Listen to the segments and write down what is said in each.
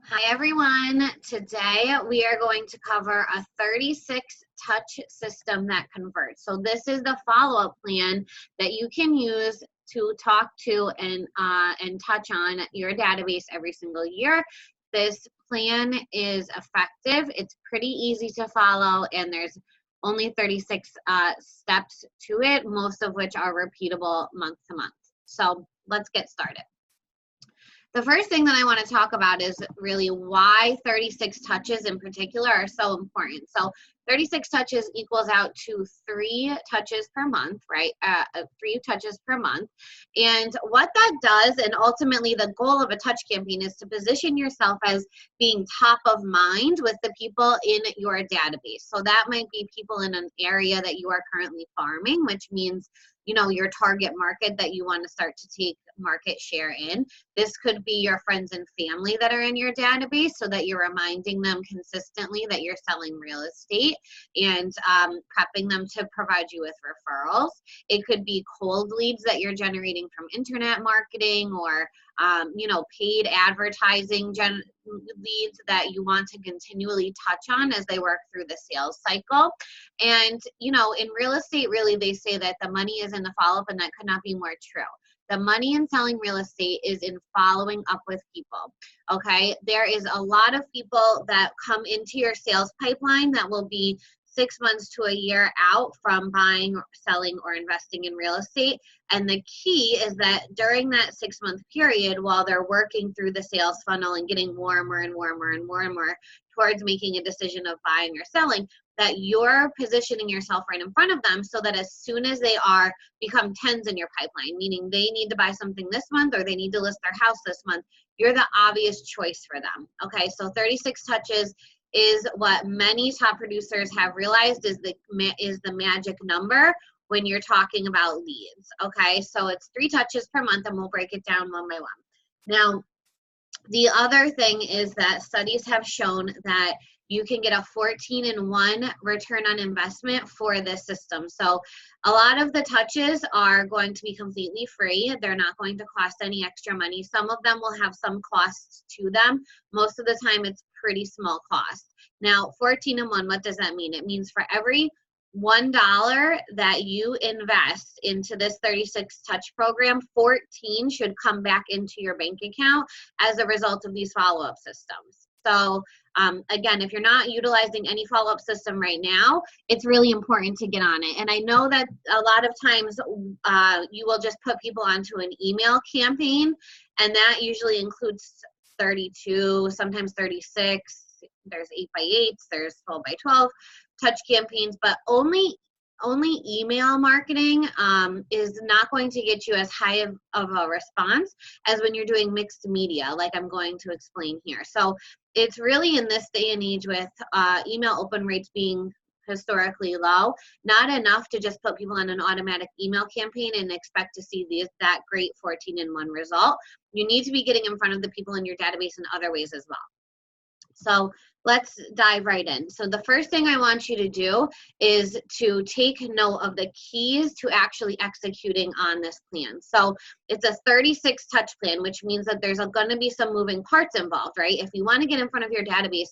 Hi everyone. Today we are going to cover a 36 touch system that converts. So this is the follow-up plan that you can use to talk to and touch on your database every single year. This plan is effective. It's pretty easy to follow, and there's only 36 steps to it, most of which are repeatable month to month. So let's get started. The first thing that I want to talk about is really why 36 touches in particular are so important. So 36 touches equals out to 3 touches per month, right? 3 touches per month. And what that does, and ultimately the goal of a touch campaign, is to position yourself as being top of mind with the people in your database. So that might be people in an area that you are currently farming, which means your target market that you want to start to take market share in. This could be your friends and family that are in your database, so that you're reminding them consistently that you're selling real estate and prepping them to provide you with referrals. It could be cold leads that you're generating from internet marketing or paid advertising leads that you want to continually touch on as they work through the sales cycle. And in real estate, really, they say that the money is in the follow-up, and that could not be more true. The money in selling real estate is in following up with people, okay? There is a lot of people that come into your sales pipeline that will be 6 months to a year out from buying, selling, or investing in real estate. And the key is that during that 6-month period, while they're working through the sales funnel and getting warmer and warmer and more and more towards making a decision of buying or selling, that you're positioning yourself right in front of them so that as soon as they become tens in your pipeline, meaning they need to buy something this month or they need to list their house this month, you're the obvious choice for them. Okay, so 36 touches is what many top producers have realized is the magic number when you're talking about leads. Okay, so it's 3 touches per month, and we'll break it down one by one. Now, the other thing is that studies have shown that you can get a 14-in-1 return on investment for this system. So a lot of the touches are going to be completely free. They're not going to cost any extra money. Some of them will have some costs to them. Most of the time, it's pretty small cost. Now, 14-in-1, what does that mean? It means for every $1 that you invest into this 36 touch program, 14 should come back into your bank account as a result of these follow-up systems. So again, if you're not utilizing any follow-up system right now, it's really important to get on it. And I know that a lot of times you will just put people onto an email campaign, and that usually includes 32, sometimes 36. There's 8x8s, there's 12x12 touch campaigns, but only email marketing is not going to get you as high of a response as when you're doing mixed media, like I'm going to explain here. So it's really, in this day and age, with email open rates being historically low, not enough to just put people on an automatic email campaign and expect to see that great 14-in-1 result. You need to be getting in front of the people in your database in other ways as well. So let's dive right in. So the first thing I want you to do is to take note of the keys to actually executing on this plan. So it's a 36 touch plan, which means that there's going to be some moving parts involved, right? If you want to get in front of your database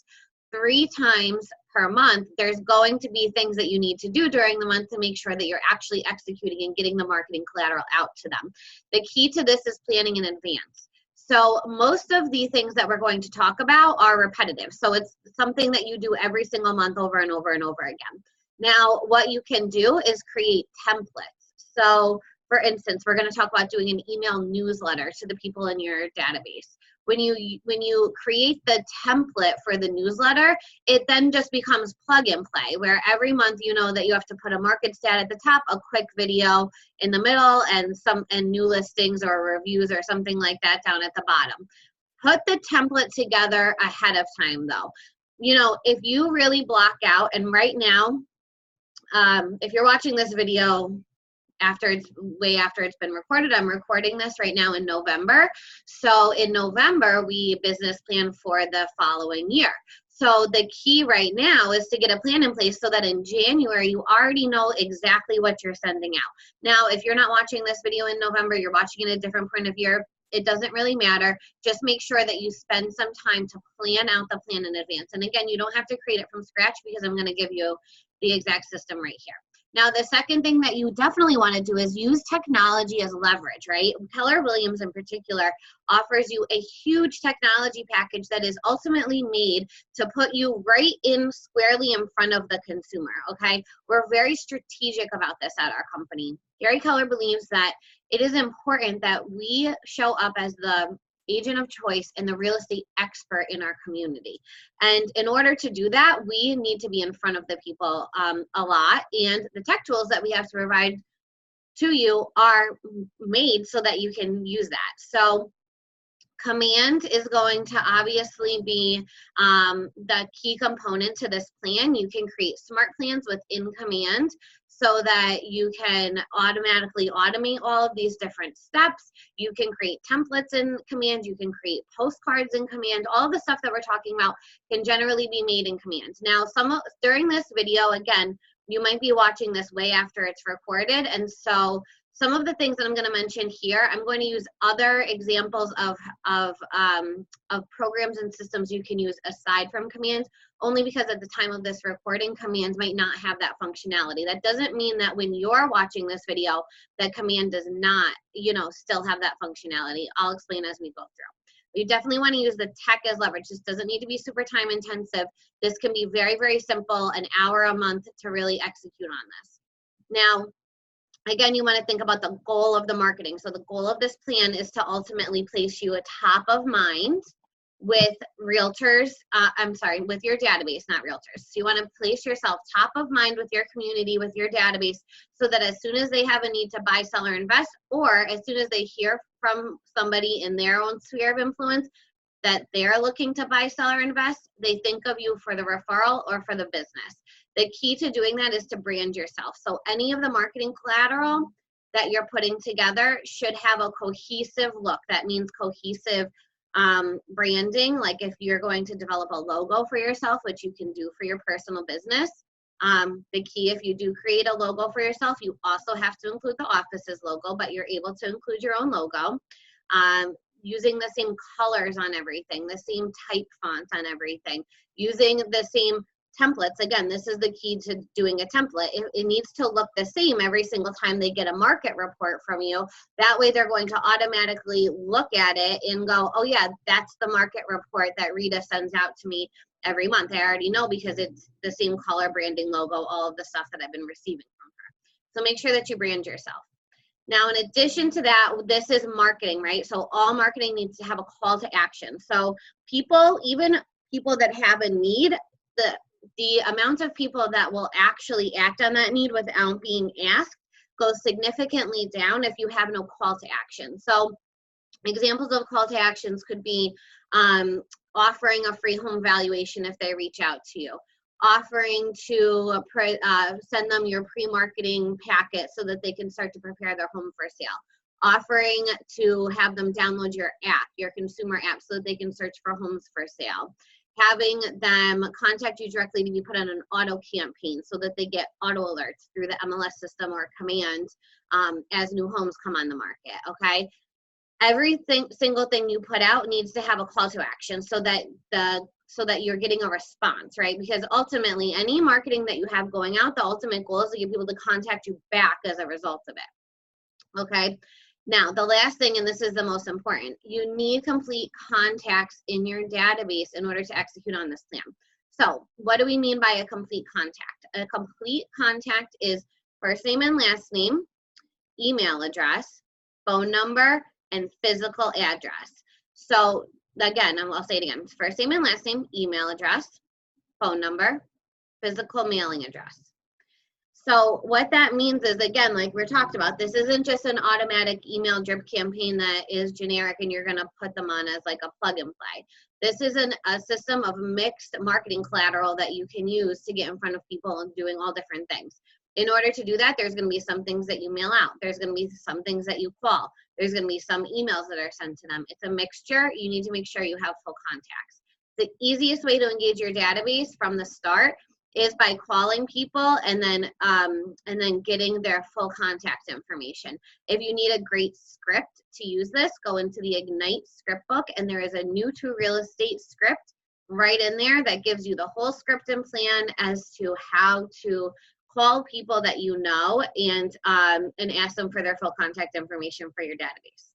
3 times per month, there's going to be things that you need to do during the month to make sure that you're actually executing and getting the marketing collateral out to them. The key to this is planning in advance. So most of the things that we're going to talk about are repetitive. So it's something that you do every single month over and over and over again. Now, what you can do is create templates. So for instance, we're going to talk about doing an email newsletter to the people in your database. When you create the template for the newsletter, it then just becomes plug and play, where every month you know that you have to put a market stat at the top, a quick video in the middle, and new listings or reviews or something like that down at the bottom. Put the template together ahead of time, though. If you really block out, and right now, if you're watching this video way after it's been recorded. I'm recording this right now in November. So in November, we business plan for the following year. So the key right now is to get a plan in place so that in January, you already know exactly what you're sending out. Now, if you're not watching this video in November, you're watching it at a different point of year, It doesn't really matter. Just make sure that you spend some time to plan out the plan in advance. And again, you don't have to create it from scratch because I'm going to give you the exact system right here. Now, the second thing that you definitely want to do is use technology as leverage, right? Keller Williams in particular offers you a huge technology package that is ultimately made to put you right in squarely in front of the consumer, okay? We're very strategic about this at our company. Gary Keller believes that it is important that we show up as the agent of choice and the real estate expert in our community. And in order to do that, we need to be in front of the people a lot. And the tech tools that we have to provide to you are made so that you can use that. So Command is going to obviously be the key component to this plan. You can create smart plans within Command so that you can automatically automate all of these different steps. You can create templates in Command. You can create postcards in Command. All of the stuff that we're talking about can generally be made in Command. Now, during this video, again, you might be watching this way after it's recorded, and so some of the things that I'm going to mention here, I'm going to use other examples of programs and systems you can use aside from Command, only because at the time of this recording, Command might not have that functionality. That doesn't mean that when you're watching this video, that Command does not, still have that functionality. I'll explain as we go through. You definitely want to use the tech as leverage. This doesn't need to be super time intensive. This can be very, very simple, an hour a month to really execute on this. Now, again, you want to think about the goal of the marketing. So the goal of this plan is to ultimately place you at top of mind with realtors, with your database, not realtors. So you want to place yourself top of mind with your community, with your database, so that as soon as they have a need to buy, sell, or invest, or as soon as they hear from somebody in their own sphere of influence that they're looking to buy, sell, or invest, they think of you for the referral or for the business. The key to doing that is to brand yourself. So any of the marketing collateral that you're putting together should have a cohesive look. That means cohesive branding. Like if you're going to develop a logo for yourself, which you can do for your personal business, the key, if you do create a logo for yourself, you also have to include the office's logo, but you're able to include your own logo. Using the same colors on everything, the same type font on everything, using the same templates. Again, this is the key to doing a template. It needs to look the same every single time they get a market report from you. That way they're going to automatically look at it and go, oh yeah, that's the market report that Rita sends out to me every month. I already know because it's the same color, branding, logo, all of the stuff that I've been receiving from her. So make sure that you brand yourself. Now, in addition to that, this is marketing, right? So all marketing needs to have a call to action. So even people that have a need, the amount of people that will actually act on that need without being asked goes significantly down if you have no call to action. So examples of call to actions could be offering a free home valuation if they reach out to you, offering to send them your pre-marketing packet so that they can start to prepare their home for sale, offering to have them download your app, your consumer app, so that they can search for homes for sale, having them contact you directly to be put on an auto campaign so that they get auto alerts through the MLS system or Command as new homes come on the market, okay? Single thing you put out needs to have a call to action so that you're getting a response, right? Because ultimately, any marketing that you have going out, the ultimate goal is to get people to contact you back as a result of it, okay? Now, the last thing, and this is the most important, you need complete contacts in your database in order to execute on this plan. So what do we mean by a complete contact? A complete contact is first name and last name, email address, phone number, and physical address. So again, I'll say it again. First name and last name, email address, phone number, physical mailing address. So what that means is, again, like we talked about, this isn't just an automatic email drip campaign that is generic and you're going to put them on as like a plug and play. This is a system of mixed marketing collateral that you can use to get in front of people and doing all different things. In order to do that, there's going to be some things that you mail out. There's going to be some things that you call. There's going to be some emails that are sent to them. It's a mixture. You need to make sure you have full contacts. The easiest way to engage your database from the start is by calling people and then getting their full contact information. If you need a great script to use this, go into the Ignite script book, and there is a new to real estate script right in there that gives you the whole script and plan as to how to call people that you know and ask them for their full contact information for your database.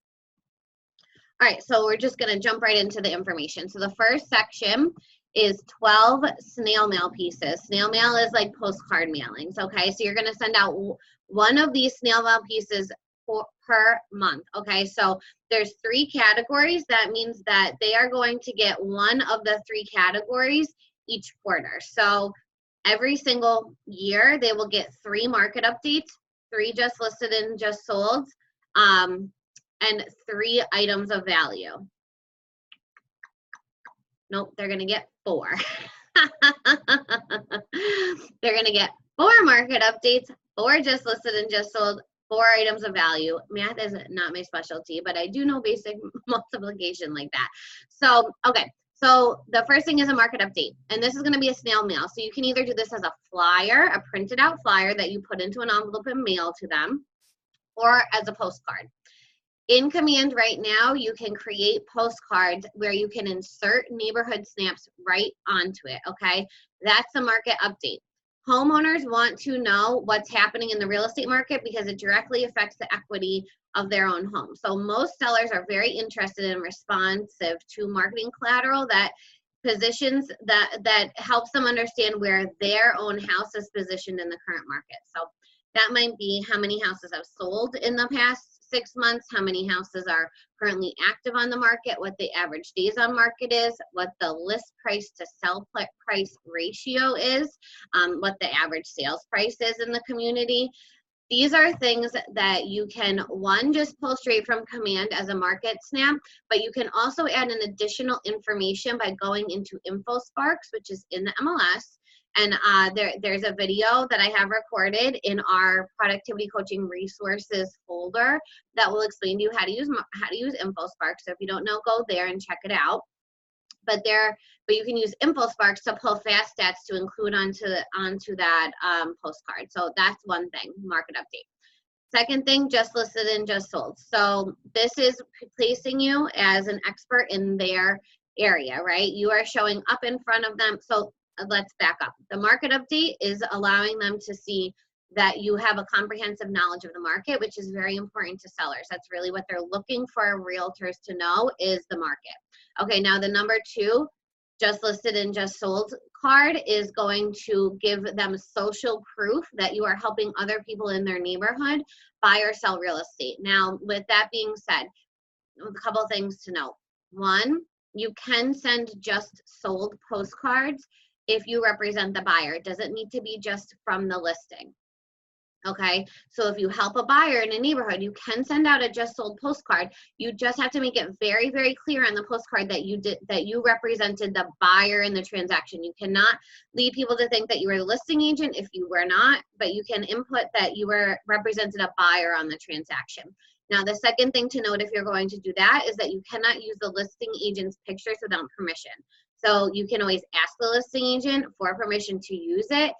All right, so we're just gonna jump right into the information. So the first section is 12 snail mail pieces. Snail mail is like postcard mailings, okay? So you're gonna send out one of these snail mail pieces per month, okay? So there's 3 categories. That means that they are going to get one of the 3 categories each quarter. So every single year, they will get 3 market updates, 3 just listed and just sold, and 3 items of value. Nope, they're gonna get 4. They're gonna get 4 market updates, 4 just listed and just sold, 4 items of value. Math is not my specialty, but I do know basic multiplication like that. So, okay, so the first thing is a market update, and this is gonna be a snail mail. So you can either do this as a flyer, a printed out flyer that you put into an envelope and mail to them, or as a postcard. In Command right now, you can create postcards where you can insert neighborhood snaps right onto it, okay? That's the market update. Homeowners want to know what's happening in the real estate market because it directly affects the equity of their own home. So most sellers are very interested and responsive to marketing collateral that positions that helps them understand where their own house is positioned in the current market. So that might be how many houses have sold in the past 6 months, how many houses are currently active on the market, what the average days on market is, what the list price to sell price ratio is, what the average sales price is in the community. These are things that you can, one, just pull straight from Command as a market snap, but you can also add an additional information by going into InfoSparks, which is in the MLS. And there's a video that I have recorded in our productivity coaching resources folder that will explain to you how to use InfoSparks. So if you don't know, go there and check it out. But you can use InfoSparks to pull fast stats to include onto that postcard. So that's one thing, market update. Second thing, just listed and just sold. So this is placing you as an expert in their area, right? You are showing up in front of them. So let's back up. The market update is allowing them to see that you have a comprehensive knowledge of the market, which is very important to sellers. That's really what they're looking for realtors to know is the market. Okay, now the number 2, just listed and just sold card is going to give them social proof that you are helping other people in their neighborhood buy or sell real estate. Now, with that being said, a couple things to note. One, you can send just sold postcards if you represent the buyer. It doesn't need to be just from the listing. Okay, so if you help a buyer in a neighborhood, you can send out a just sold postcard. You just have to make it very, very clear on the postcard that you represented the buyer in the transaction. You cannot lead people to think that you were the listing agent if you were not, but you can input that you were represented a buyer on the transaction. Now, the second thing to note if you're going to do that is that you cannot use the listing agent's pictures without permission. So you can always ask the listing agent for permission to use it.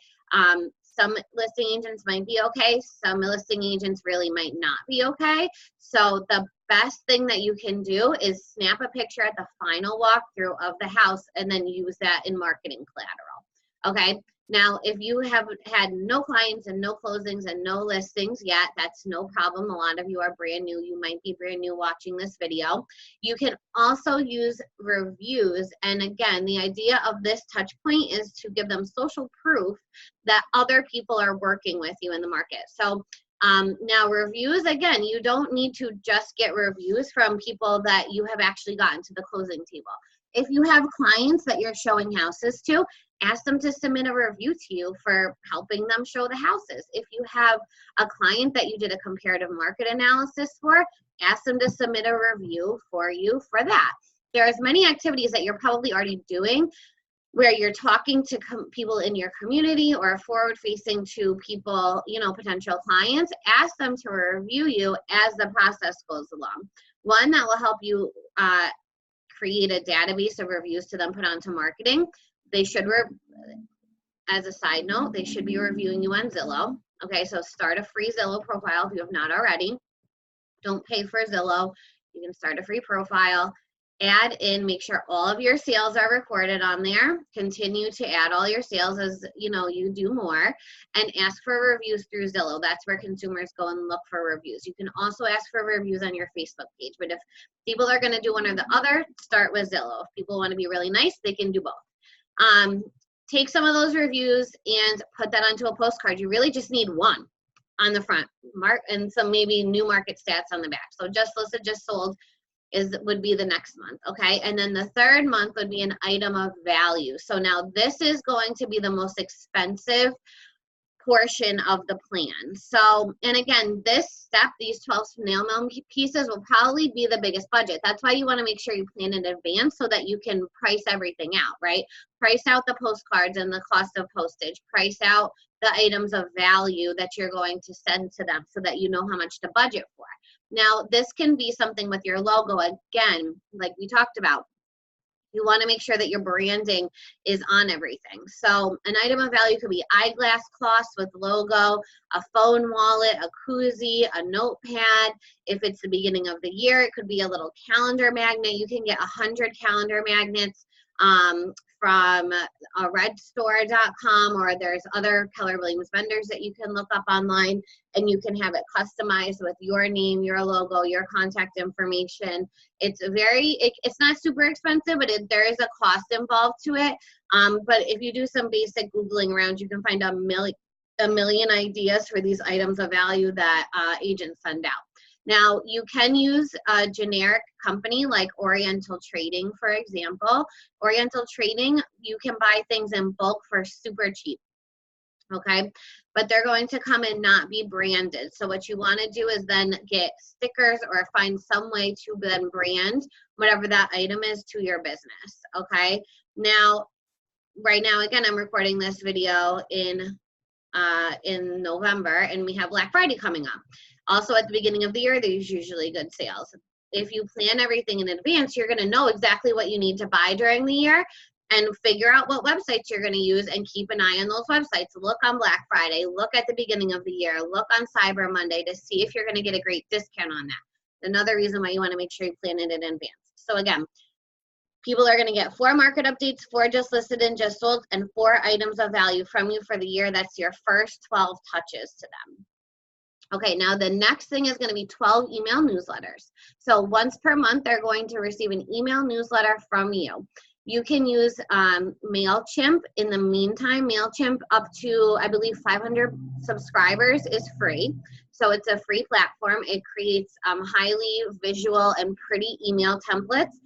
Some listing agents might be okay. Some listing agents really might not be okay. So the best thing that you can do is snap a picture at the final walkthrough of the house and then use that in marketing collateral. Okay. Now, if you have had no clients and no closings and no listings yet, that's no problem. A lot of you are brand new. You might be brand new watching this video. You can also use reviews. And again, the idea of this touch point is to give them social proof that other people are working with you in the market. So now reviews, again, you don't need to just get reviews from people that you have actually gotten to the closing table. If you have clients that you're showing houses to, ask them to submit a review to you for helping them show the houses. If you have a client that you did a comparative market analysis for, ask them to submit a review for you for that. There's many activities that you're probably already doing where you're talking to people in your community or forward facing to people, potential clients. Ask them to review you as the process goes along. One, that will help you create a database of reviews to then put onto marketing. They should as a side note, they should be reviewing you on Zillow. Okay, so start a free Zillow profile if you have not already. Don't pay for Zillow. You can start a free profile. Add in, make sure all of your sales are recorded on there. Continue to add all your sales as you do more, and ask for reviews through Zillow. That's where consumers go and look for reviews. You can also ask for reviews on your Facebook page, but if people are going to do one or the other, start with Zillow. If people want to be really nice, they can do both. Take some of those reviews and put that onto a postcard. You really just need one on the front, and some maybe new market stats on the back. So just listed, just sold would be the next month, okay? And then the third month would be an item of value. So now this is going to be the most expensive portion of the plan. So, and again, this step, these 12 snail mail pieces will probably be the biggest budget. That's why you want to make sure you plan in advance so that you can price everything out, right? Price out the postcards and the cost of postage. Price out the items of value that you're going to send to them so that you know how much to budget for. Now, this can be something with your logo, again, like we talked about. You want to make sure that your branding is on everything. So an item of value could be eyeglass cloths with logo, a phone wallet, a koozie, a notepad. If it's the beginning of the year, it could be a little calendar magnet. You can get 100 calendar magnets from redstore.com, or there's other Keller Williams vendors that you can look up online, and you can have it customized with your name, your logo, your contact information. It's not super expensive, but there is a cost involved to it. But if you do some basic Googling around, you can find a million ideas for these items of value that agents send out. Now, you can use a generic company like Oriental Trading, for example. Oriental Trading, you can buy things in bulk for super cheap, okay? But they're going to come and not be branded. So what you want to do is then get stickers or find some way to then brand whatever that item is to your business, okay? Now, right now, again, I'm recording this video in November, and we have Black Friday coming up. Also, at the beginning of the year, there's usually good sales. If you plan everything in advance, you're going to know exactly what you need to buy during the year and figure out what websites you're going to use and keep an eye on those websites. Look on Black Friday, look at the beginning of the year, look on Cyber Monday to see if you're going to get a great discount on that. Another reason why you want to make sure you plan it in advance. So again, people are going to get 4 market updates, 4 just listed and just sold, and 4 items of value from you for the year. That's your first 12 touches to them. Okay, now the next thing is going to be 12 email newsletters. So once per month, they're going to receive an email newsletter from you. You can use MailChimp. In the meantime, MailChimp up to, I believe, 500 subscribers is free. So it's a free platform. It creates highly visual and pretty email templates.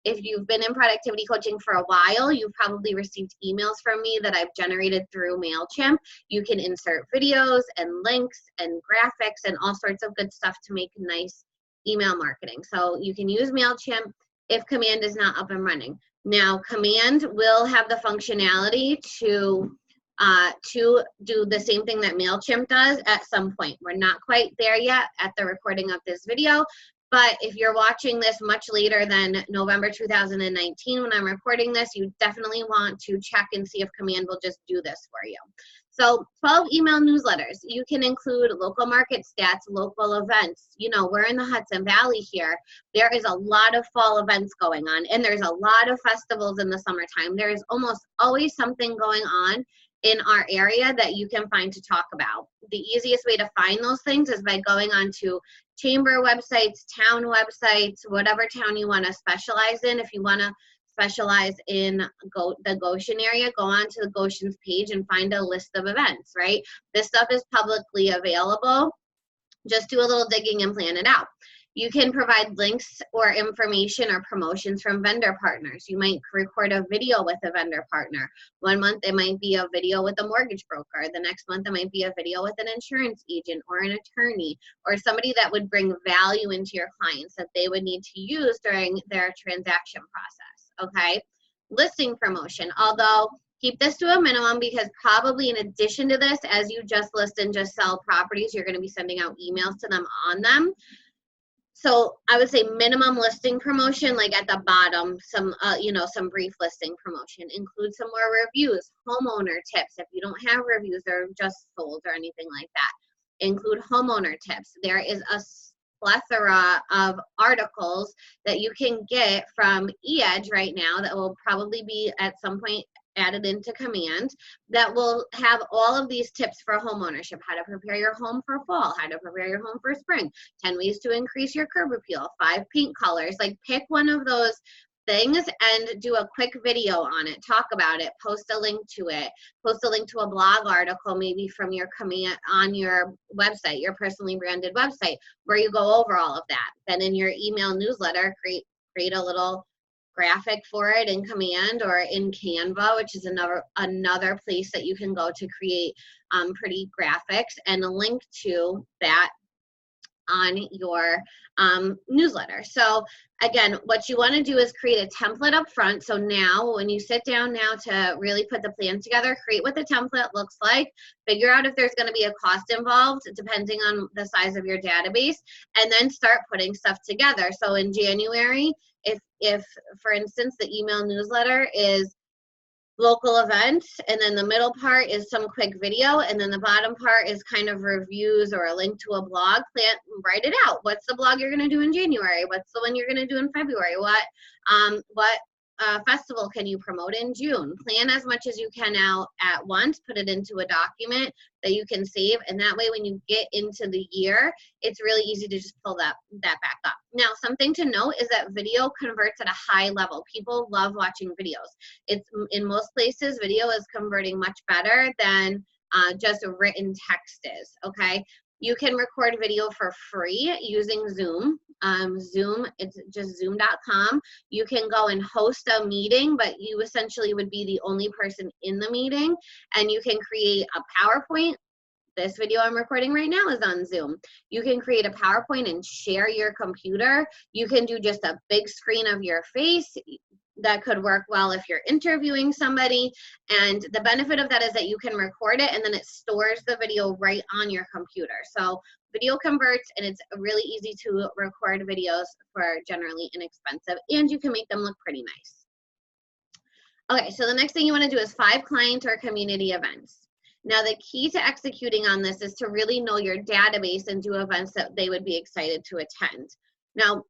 If you've been in productivity coaching for a while, you've probably received emails from me that I've generated through MailChimp. You can insert videos and links and graphics and all sorts of good stuff to make nice email marketing. So you can use MailChimp if Command is not up and running. Now, Command will have the functionality to do the same thing that MailChimp does at some point. We're not quite there yet at the recording of this video, but if you're watching this much later than November 2019 when I'm recording this, you definitely want to check and see if Command will just do this for you. So 12 email newsletters. You can include local market stats, local events. You know, we're in the Hudson Valley here. There is a lot of fall events going on, and there's a lot of festivals in the summertime. There is almost always something going on in our area that you can find to talk about. The easiest way to find those things is by going onto chamber websites, town websites, whatever town you want to specialize in. If you want to specialize in the Goshen area, go onto the Goshen's page and find a list of events, right? This stuff is publicly available. Just do a little digging and plan it out. You can provide links or information or promotions from vendor partners. You might record a video with a vendor partner. One month it might be a video with a mortgage broker. The next month it might be a video with an insurance agent or an attorney or somebody that would bring value into your clients that they would need to use during their transaction process, okay? Listing promotion, although keep this to a minimum because probably in addition to this, as you just list and just sell properties, you're going to be sending out emails to them on them. So I would say minimum listing promotion, like at the bottom, some, some brief listing promotion. Include some more reviews, homeowner tips. If you don't have reviews or just sold or anything like that, include homeowner tips. There is a plethora of articles that you can get from eEdge right now that will probably be at some point added into Command that will have all of these tips for home ownership: how to prepare your home for fall, how to prepare your home for spring, 10 ways to increase your curb appeal, 5 paint colors. Like, pick one of those things and do a quick video on it, talk about it, post a link to it, post a link to a blog article maybe from your Command on your website, your personally branded website, where you go over all of that. Then in your email newsletter, create a little graphic for it in Command or in Canva, which is another place that you can go to create pretty graphics, and a link to that on your newsletter. So again, what you want to do is create a template up front. So now when you sit down now to really put the plan together, create what the template looks like, figure out if there's going to be a cost involved depending on the size of your database, and then start putting stuff together. So in January, if for instance the email newsletter is local events, and then the middle part is some quick video, and then the bottom part is kind of reviews or a link to a blog, write it out. What's the blog you're going to do in January? What's the one you're going to do in February? What festival can you promote in June? Plan as much as you can out at once, put it into a document that you can save, and that way when you get into the year, it's really easy to just pull that back up. Now, something to note is that video converts at a high level. People love watching videos. It's in most places, video is converting much better than just written text is, okay? You can record video for free using Zoom. Zoom, it's just zoom.com. You can go and host a meeting, but you essentially would be the only person in the meeting, and you can create a PowerPoint. This video I'm recording right now is on Zoom. You can create a PowerPoint and share your computer. You can do just a big screen of your face. That could work well if you're interviewing somebody. And the benefit of that is that you can record it and then it stores the video right on your computer. So video converts, and it's really easy to record videos for generally inexpensive, and you can make them look pretty nice. Okay, so the next thing you want to do is 5 client or community events. Now, the key to executing on this is to really know your database and do events that they would be excited to attend. Now,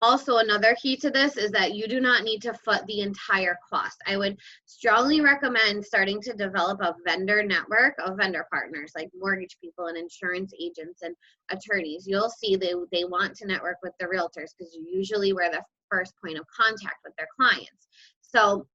also, another key to this is that you do not need to foot the entire cost. I would strongly recommend starting to develop a vendor network of vendor partners like mortgage people and insurance agents and attorneys. You'll see they want to network with the realtors because usually we're the first point of contact with their clients. So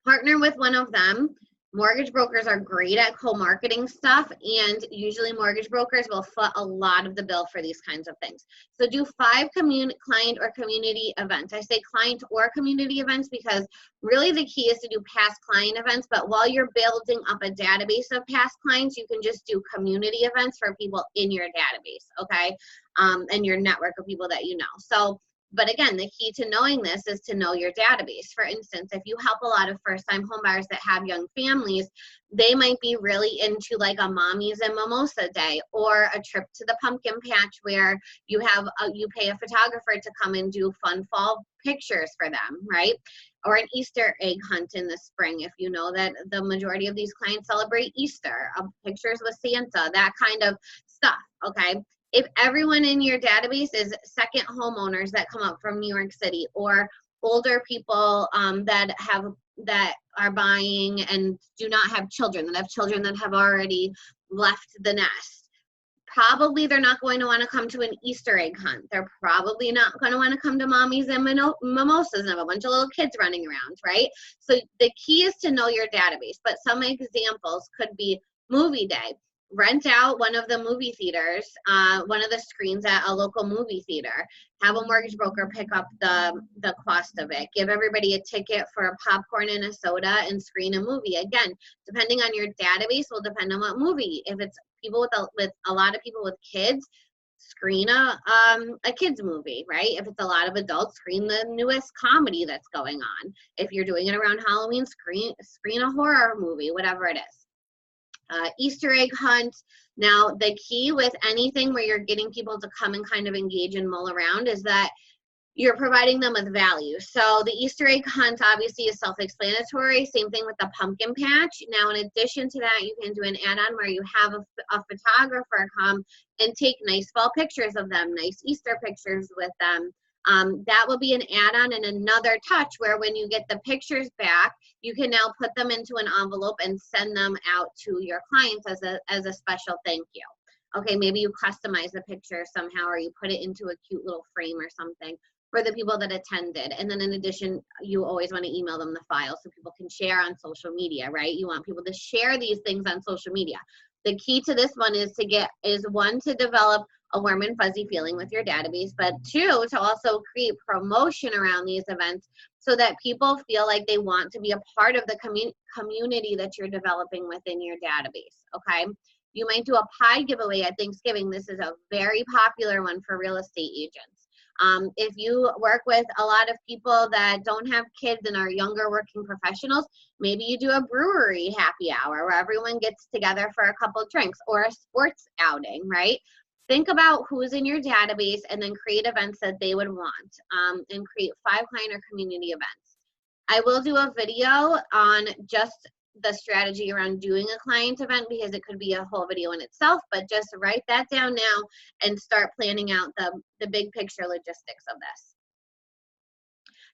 partner with one of them. Mortgage brokers are great at co-marketing stuff, and usually mortgage brokers will foot a lot of the bill for these kinds of things. So do 5 client or community events. I say client or community events because really the key is to do past client events, but while you're building up a database of past clients, you can just do community events for people in your database, okay? And your network of people that you know. So, but again, the key to knowing this is to know your database. For instance, if you help a lot of first-time homebuyers that have young families, they might be really into like a Mommies and Mimosa Day, or a trip to the pumpkin patch where you pay a photographer to come and do fun fall pictures for them, right? Or an Easter egg hunt in the spring, if you know that the majority of these clients celebrate Easter, pictures with Santa, that kind of stuff, okay? If everyone in your database is second homeowners that come up from New York City, or older people that are buying and do not have children, that have children that have already left the nest, probably they're not going to want to come to an Easter egg hunt. They're probably not going to want to come to Mommies and Mimosas and have a bunch of little kids running around, right? So the key is to know your database, but some examples could be movie day. Rent out one of the movie theaters, one of the screens at a local movie theater. Have a mortgage broker pick up the cost of it. Give everybody a ticket for a popcorn and a soda and screen a movie. Again, depending on your database will depend on what movie. If it's people with a lot of people with kids, screen a kids movie, right? If it's a lot of adults, screen the newest comedy that's going on. If you're doing it around Halloween, screen a horror movie, whatever it is. Easter egg hunt. Now, the key with anything where you're getting people to come and kind of engage and mull around is that you're providing them with value. So the Easter egg hunt obviously is self-explanatory. Same thing with the pumpkin patch. Now, in addition to that, you can do an add-on where you have a photographer come and take nice fall pictures of them, nice Easter pictures with them. That will be an add-on and another touch where when you get the pictures back, you can now put them into an envelope and send them out to your clients as a special thank you. Okay, maybe you customize the picture somehow, or you put it into a cute little frame or something for the people that attended. And then in addition, you always want to email them the file so people can share on social media, right? You want people to share these things on social media. The key to this one is one, to develop a warm and fuzzy feeling with your database, but two, to also create promotion around these events so that people feel like they want to be a part of the community that you're developing within your database, okay? You might do a pie giveaway at Thanksgiving. This is a very popular one for real estate agents. If you work with a lot of people that don't have kids and are younger working professionals, maybe you do a brewery happy hour where everyone gets together for a couple drinks, or a sports outing, right? Think about who's in your database and then create events that they would want, and create 5 client or community events. I will do a video on just the strategy around doing a client event because it could be a whole video in itself, but just write that down now and start planning out the big picture logistics of this.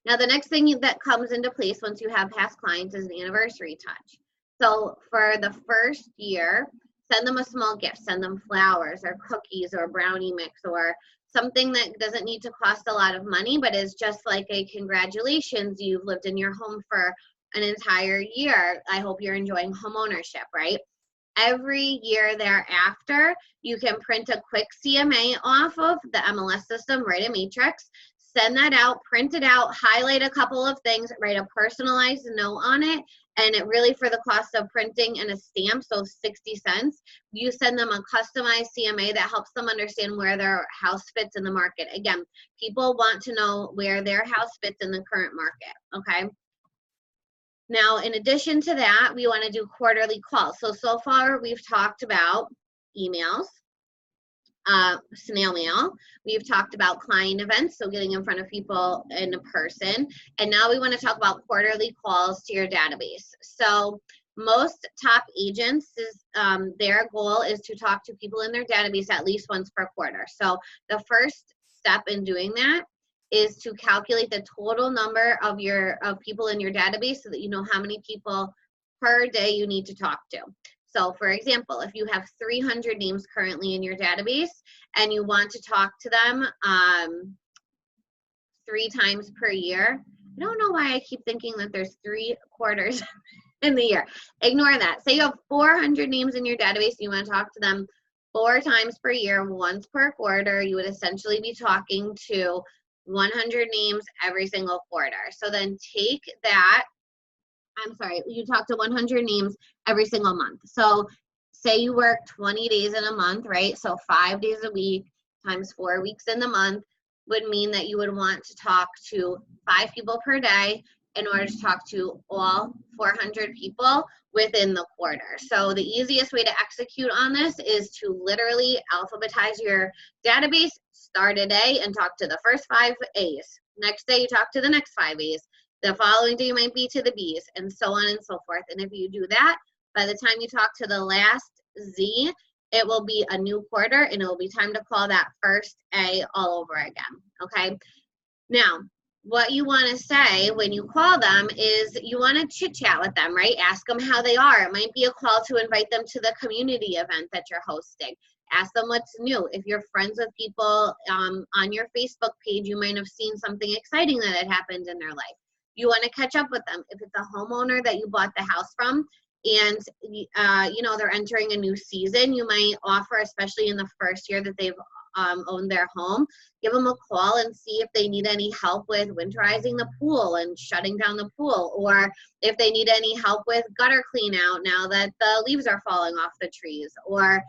Now, the next thing that comes into place once you have past clients is the anniversary touch. So for the first year, send them a small gift, send them flowers or cookies or brownie mix or something that doesn't need to cost a lot of money, but is just like a congratulations, you've lived in your home for an entire year. I hope you're enjoying home ownership, right? Every year thereafter, you can print a quick CMA off of the MLS system, write a matrix, send that out, print it out, highlight a couple of things, write a personalized note on it, and it really, for the cost of printing and a stamp, so 60 cents, you send them a customized CMA that helps them understand where their house fits in the market. Again, people want to know where their house fits in the current market, okay? Now, in addition to that, we want to do quarterly calls. So far we've talked about emails, snail mail. We've talked about client events, so getting in front of people in person. And now we want to talk about quarterly calls to your database. So most top agents, their goal is to talk to people in their database at least once per quarter. So the first step in doing that is to calculate the total number of people in your database so that you know how many people per day you need to talk to. So for example, if you have 300 names currently in your database and you want to talk to them 3 times per year, I don't know why I keep thinking that there's 3 quarters in the year. Ignore that. Say you have 400 names in your database and you want to talk to them 4 times per year, once per quarter. You would essentially be talking to 100 names every single quarter. So then take that, you talk to 100 names every single month. So say you work 20 days in a month, right? So 5 days a week times 4 weeks in the month would mean that you would want to talk to 5 people per day in order to talk to all 400 people within the quarter. So the easiest way to execute on this is to literally alphabetize your database, start a day and talk to the first 5 A's. Next day you talk to the next 5 A's. The following day might be to the B's, and so on and so forth. And if you do that, by the time you talk to the last Z, it will be a new quarter and it will be time to call that first A all over again, okay? Now, what you want to say when you call them is you want to chit chat with them, right? Ask them how they are. It might be a call to invite them to the community event that you're hosting. Ask them what's new. If you're friends with people on your Facebook page, you might have seen something exciting that had happened in their life. You want to catch up with them. If it's a homeowner that you bought the house from and they're entering a new season, you might offer, especially in the first year that they've owned their home, give them a call and see if they need any help with winterizing the pool and shutting down the pool, or if they need any help with gutter clean out now that the leaves are falling off the trees, or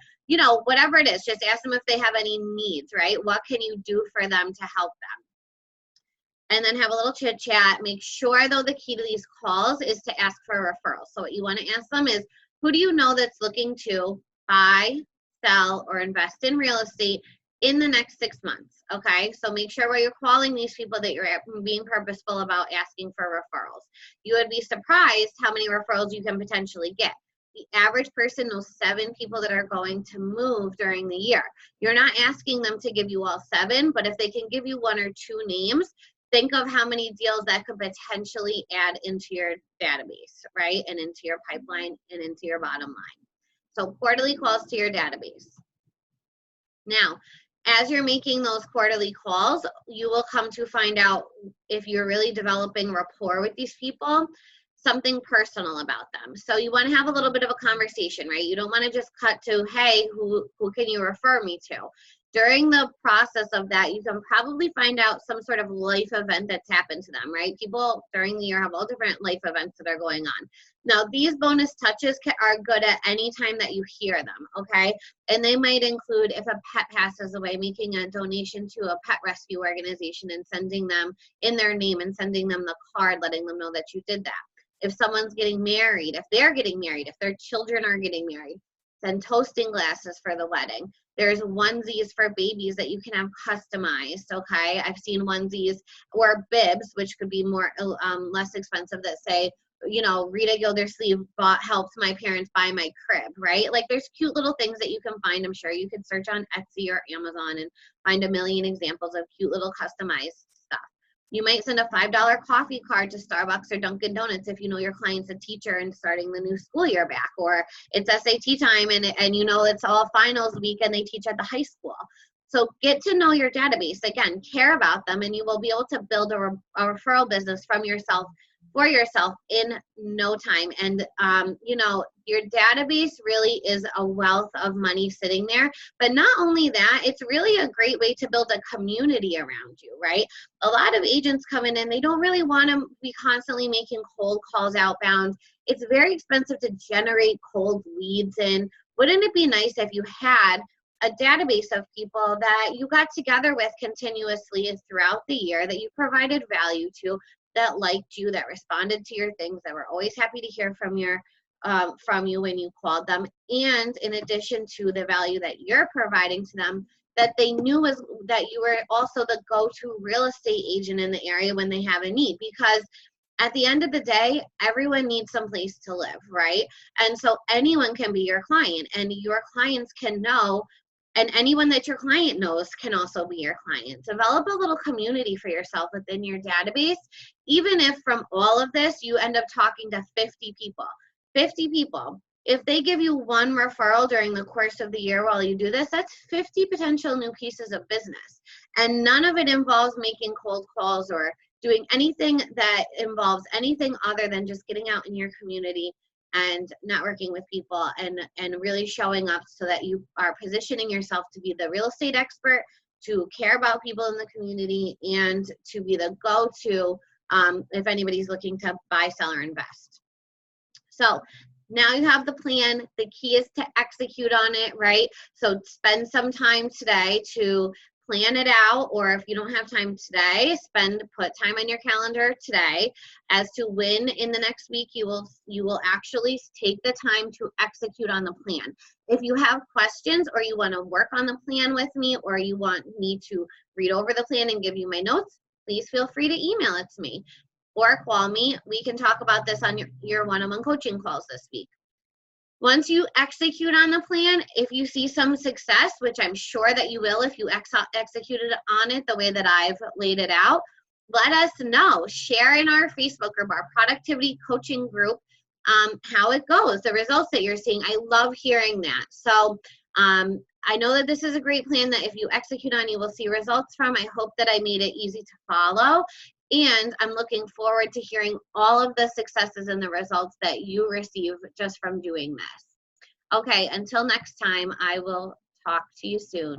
whatever it is. Just ask them if they have any needs, right? What can you do for them to help them? And then have a little chit chat. Make sure though the key to these calls is to ask for a referral. So what you want to ask them is, Who do you know that's looking to buy, sell, or invest in real estate in the next 6 months? Okay, so make sure while you're calling these people that you're being purposeful about asking for referrals. You would be surprised how many referrals you can potentially get. The average person knows 7 people that are going to move during the year. You're not asking them to give you all 7, but if they can give you 1 or 2 names, think of how many deals that could potentially add into your database, right? And into your pipeline and into your bottom line. So quarterly calls to your database. Now, as you're making those quarterly calls, you will come to find out if you're really developing rapport with these people, something personal about them. So you want to have a little bit of a conversation, right? You don't want to just cut to, hey, who can you refer me to? During the process of that, you can probably find out some sort of life event that's happened to them, right? People during the year have all different life events that are going on. Now, these bonus touches are good at any time that you hear them, okay? And they might include if a pet passes away, making a donation to a pet rescue organization and sending them in their name and sending them the card, letting them know that you did that. If someone's getting married, if they're getting married, if their children are getting married, send toasting glasses for the wedding. There's onesies for babies that you can have customized, okay? I've seen onesies or bibs, which could be more less expensive, that say, you know, Rita Gildersleeve helped my parents buy my crib, right? Like there's cute little things that you can find. I'm sure you could search on Etsy or Amazon and find a million examples of cute little customized stuff. You might send a $5 coffee card to Starbucks or Dunkin' Donuts if you know your client's a teacher and starting the new school year back, or it's SAT time and you know it's all finals week and they teach at the high school. So get to know your database. Again, care about them, and you will be able to build a referral business from yourself for yourself in no time. And you know, your database really is a wealth of money sitting there. But not only that, it's really a great way to build a community around you, right? A lot of agents come in and they don't really want to be constantly making cold calls outbound. It's very expensive to generate cold leads. And wouldn't it be nice if you had a database of people that you got together with continuously throughout the year, that you provided value to, that liked you, that responded to your things, that were always happy to hear from you when you called them, and in addition to the value that you're providing to them, that they knew was that you were also the go-to real estate agent in the area when they have a need. Because at the end of the day, everyone needs some place to live, right? And so anyone can be your client, and your clients can know, and anyone that your client knows can also be your client. Develop a little community for yourself within your database. Even if from all of this, you end up talking to 50 people. 50 people. If they give you 1 referral during the course of the year while you do this, that's 50 potential new pieces of business. And none of it involves making cold calls or doing anything that involves anything other than just getting out in your community and networking with people and really showing up so that you are positioning yourself to be the real estate expert, to care about people in the community, and to be the go-to if anybody's looking to buy, sell, or invest. So now you have the plan. The key is to execute on it, right? So spend some time today to plan it out, or if you don't have time today, put time on your calendar today as to when in the next week you will actually take the time to execute on the plan. If you have questions, or you want to work on the plan with me, or you want me to read over the plan and give you my notes, please feel free to email it to me or call me. We can talk about this on your one-on-one coaching calls this week. Once you execute on the plan, if you see some success, which I'm sure that you will if you executed on it the way that I've laid it out, let us know. Share in our Facebook group, our productivity coaching group, how it goes, the results that you're seeing. I love hearing that. So I know that this is a great plan that if you execute on, you will see results from. I hope that I made it easy to follow. And I'm looking forward to hearing all of the successes and the results that you receive just from doing this. Okay, until next time, I will talk to you soon.